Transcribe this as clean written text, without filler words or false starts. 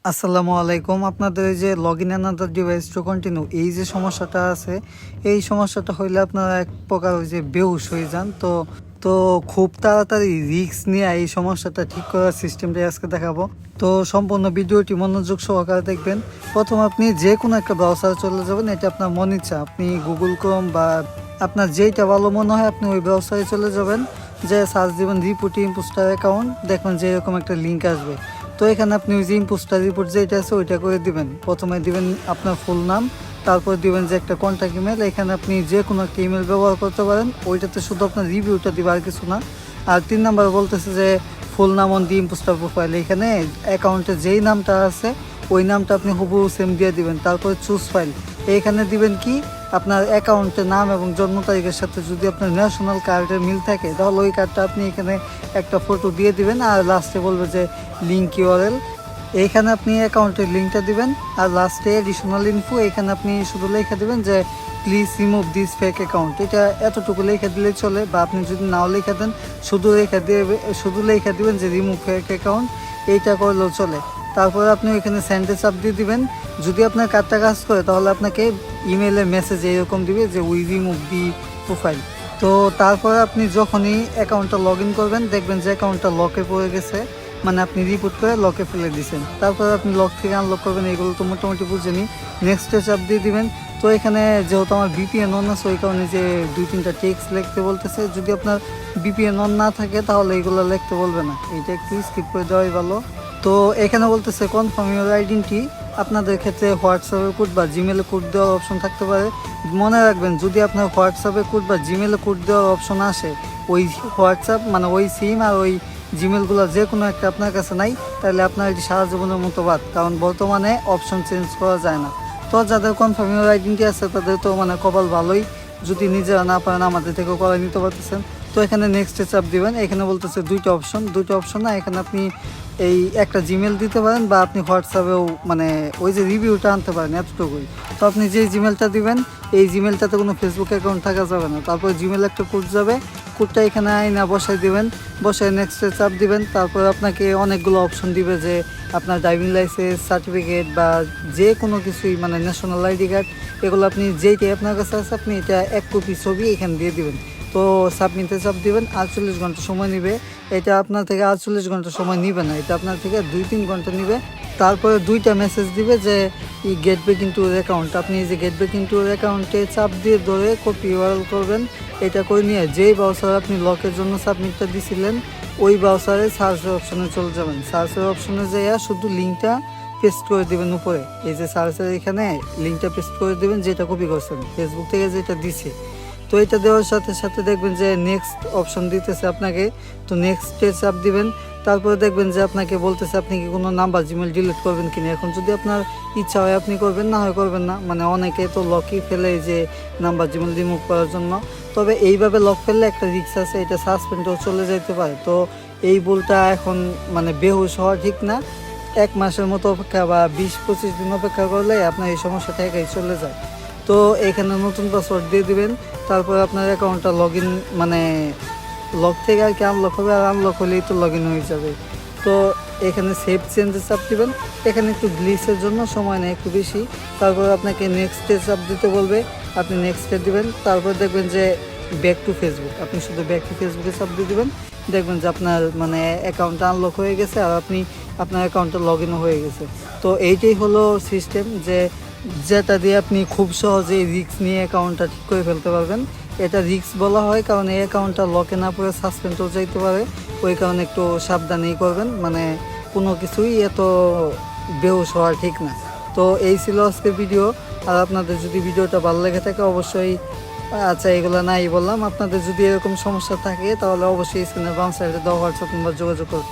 আসসালামু আলাইকুম। আপনাদের এই যে log in another device to continue এই যে সমস্যাটা আছে, এই সমস্যাটা হইলে আপনারা এক প্রকার ওই যে বেহুশ হয়ে যান। তো খুব তাড়াতাড়ি রিস্ক নিয়ে এই সমস্যাটা ঠিক করার সিস্টেমটাই আজকে দেখাবো। তো সম্পূর্ণ ভিডিওটি মনোযোগ সহকারে দেখবেন। প্রথম আপনি যে কোনো একটা ব্রাউজারে চলে যাবেন, এটা আপনার মন ইচ্ছা, আপনি গুগল ক্রোম বা আপনার যেইটা ভালো মনে হয় আপনি ওই ব্রাউজারে চলে যাবেন, যে সার্চ দিবেন রিপোর্ট ইম্পোস্টার অ্যাকাউন্ট, দেখবেন যে এরকম একটা লিঙ্ক আসবে। তো এখানে আপনি ওই যে ইম্পোস্টার রিপোর্ট যেটা আছে ওইটা করে দিবেন। প্রথমে দিবেন আপনার ফুল নাম, তারপর দিবেন যে একটা কন্ট্যাক্ট ইমেল। এখানে আপনি যে কোনো একটা ইমেল ব্যবহার করতে পারেন, ওইটাতে শুধু আপনার রিভিউটা দিবে, আর কিছু না। আর 3 নাম্বার বলতেছে যে ফুল নাম অন দি ইম্পোস্টার প্রোফাইল, এখানে অ্যাকাউন্টে যেই নামটা আছে ওই নামটা আপনি হুবহু সেম দিয়ে দিবেন। তারপরে চুজ ফাইল, এইখানে দিবেন কি আপনার অ্যাকাউন্টের নাম এবং জন্ম তারিখের সাথে যদি আপনার ন্যাশনাল কার্ডের মিল থাকে তাহলে ওই কার্ডটা আপনি এখানে একটা ফটো দিয়ে দিবেন। আর লাস্টে বলবে যে লিঙ্ক ইউআরএল, এইখানে আপনি অ্যাকাউন্টের লিঙ্কটা দিবেন। আর লাস্টে এডিশনাল ইনফো, এখানে আপনি শুধু লিখে দেবেন যে please remove this fake account. এটা এতটুকু লিখে দিলেই চলে, বা আপনি যদি নাও লিখে দেন শুধু লিখে দিবেন যে রিমুভ ফেক অ্যাকাউন্ট, এইটা করলেও চলে। তারপরে আপনি ওইখানে সেন্ডে চাপ দিয়ে দিবেন। যদি আপনার কার্ডটা কাজ করে তাহলে আপনাকে ইমেলে মেসেজ এরকম দিবে যে উই রিমুভ দি প্রোফাইল। তো তারপরে আপনি যখনই অ্যাকাউন্টটা লগ ইন করবেন দেখবেন যে অ্যাকাউন্টটা লকে পড়ে গেছে, মানে আপনি রিপোর্ট করে লকে ফেলে দিয়েছেন। তারপরে আপনি লক থেকে আনলক করবেন, এগুলো তো মোটামুটি বুঝেনি। নেক্সটে চাপ দিয়ে দিবেন। তো এখানে যেহেতু আমার বিপিএন অন আছে ওই কারণে যে 2-3টা টেক্সট লিখতে বলতেছে। যদি আপনার বিপিএন অন না থাকে তাহলে এগুলো লিখতে বলবে না, এটা একটু স্কিপ করে দেওয়াই ভালো। তো এখানে বলতেছে কনফার্ম ইউর আইডেন্টি। আপনাদের ক্ষেত্রে হোয়াটসঅ্যাপে কোড বা জিমেলে কোড দেওয়ার অপশন থাকতে পারে। মনে রাখবেন যদি আপনার হোয়াটসঅ্যাপে কোড বা জিমেলে কোড দেওয়ার অপশন আসে, ওই হোয়াটসঅ্যাপ মানে ওই সিম আর ওই জিমেলগুলো যে কোনো একটা আপনার কাছে নাই, তাহলে আপনার এটি সারা জীবনের মতো বাদ, কারণ বর্তমানে অপশন চেঞ্জ করা যায় না। তো যাদের কনফার্ম ইউর আইডেন্টি আছে তাদের তো মানে কপাল ভালোই, যদি নিজেরা না পারেন আমাদের থেকেও করে নিতে পারতেছেন। তো এখানে নেক্সটে চাপ দিবেন। এখানে বলতেছে দুইটা অপশন না, এখানে আপনি এই একটা জিমেল দিতে পারেন বা আপনি হোয়াটসঅ্যাপেও মানে ওই যে রিভিউটা আনতে পারেন, এতটুকুই। তো আপনি যে জিমেলটা দিবেন এই জিমেলটাতে কোনো ফেসবুক অ্যাকাউন্ট থাকা যাবে না। তারপর জিমেল একটা কোড যাবে, কোডটা এখানে আইনা বসাই দিবেন, বসায় নেক্সটে চাপ দিবেন। তারপর আপনাকে অনেকগুলো অপশন দিবে যে আপনার ড্রাইভিং লাইসেন্স সার্টিফিকেট বা যে কোনো কিছুই মানে ন্যাশনাল আইডি কার্ড, এগুলো আপনি যেইটাই আপনার কাছে আছে আপনি এটা 1 কপি ছবি এখানে দিয়ে দিবেন। তো সাবমিটে চাপ দিবেন। 48 ঘন্টা সময় নেবে। এটা আপনার থেকে 48 ঘন্টা সময় নিবে না, এটা আপনার থেকে 2-3 ঘন্টা নিবে। তারপরে দুইটা মেসেজ দিবে যে ই get back into your account. আপনি এই যে গেট ব্যাক ইনটু ইউর অ্যাকাউন্টে চাপ দিয়ে ধরে কপি ইউআরএল করবেন। এটা করে নিয়ে যেই ব্রাউজারে আপনি লকের জন্য সাবমিটটা দিছিলেন ওই ব্রাউজারে সার্চের অপশনে চলে যাবেন। সার্চের অপশনে যাইয়া শুধু লিঙ্কটা পেস্ট করে দিবেন উপরে, এই যে সার্চের এখানে লিঙ্কটা পেস্ট করে দিবেন যেটা কপি করছেন ফেসবুক থেকে যেটা দিছে। তো এটা দেওয়ার সাথে সাথে দেখবেন যে নেক্সট অপশন দিতেছে আপনাকে, তো নেক্সটে চাপ দিবেন। তারপরে দেখবেন যে আপনাকে বলতেছে আপনি কি কোনো নাম্বার জিমেল ডিলিট করবেন কিনা। এখন যদি আপনার ইচ্ছা হয় আপনি করবেন, না হয় করবেন না, মানে অনেকে তো লকই ফেলে যে নাম্বার জিমেল রিমুভ করার জন্য। তবে এইভাবে লক ফেললে একটা রিস্ক আছে, এটা সাসপেন্ডও চলে যেতে পারে। তো এই ভুলটা এখন মানে বেহুশ হওয়া ঠিক না। 1 মাসের মতো অপেক্ষা বা 20-25 দিন অপেক্ষা করলে আপনার এই সমস্যাটা একাই চলে যায়। তো এখানে নতুন পাসওয়ার্ড দিয়ে দিবেন। তারপর আপনার অ্যাকাউন্টটা লগ ইন মানে লক থেকে আর কি আনলক হবে, আর আনলক হলেই তো লগ ইন হয়ে যাবে। তো এখানে সেভ চেঞ্জে চাপ দিবেন। এখানে একটু গ্লিচের জন্য সময় নেয় একটু বেশি। তারপর আপনাকে নেক্সটে চাপ দিতে বলবে, আপনি নেক্সটে দিবেন। তারপর দেখবেন যে ব্যাক টু ফেসবুক, আপনি শুধু ব্যাক টু ফেসবুকে চাপ দিয়ে দেবেন। দেখবেন যে আপনার মানে অ্যাকাউন্টটা আনলক হয়ে গেছে আর আপনি আপনার অ্যাকাউন্টটা লগ ইনও হয়ে গেছে। তো এইটাই হলো সিস্টেম, যেটা দিয়ে আপনি খুব সহজেই রিস্ক নিয়ে অ্যাকাউন্টটা ঠিক করে ফেলতে পারবেন। এটা রিস্ক বলা হয় কারণ এই অ্যাকাউন্টটা লকে না পড়ে সাসপেন্ডও যাইতে পারে, ওই কারণে একটু সাবধানেই করবেন, মানে কোনো কিছুই এত বেহুশ হওয়া ঠিক না। তো এই ছিল আজকের ভিডিও। আর আপনাদের যদি ভিডিওটা ভালো লেগে থাকে অবশ্যই, আচ্ছা এগুলো নাই বললাম, আপনাদের যদি এরকম সমস্যা থাকে তাহলে অবশ্যই স্ক্রিনের বাম সাইডে দেওয়া হোয়াটসঅ্যাপ নাম্বার যোগাযোগ করুন।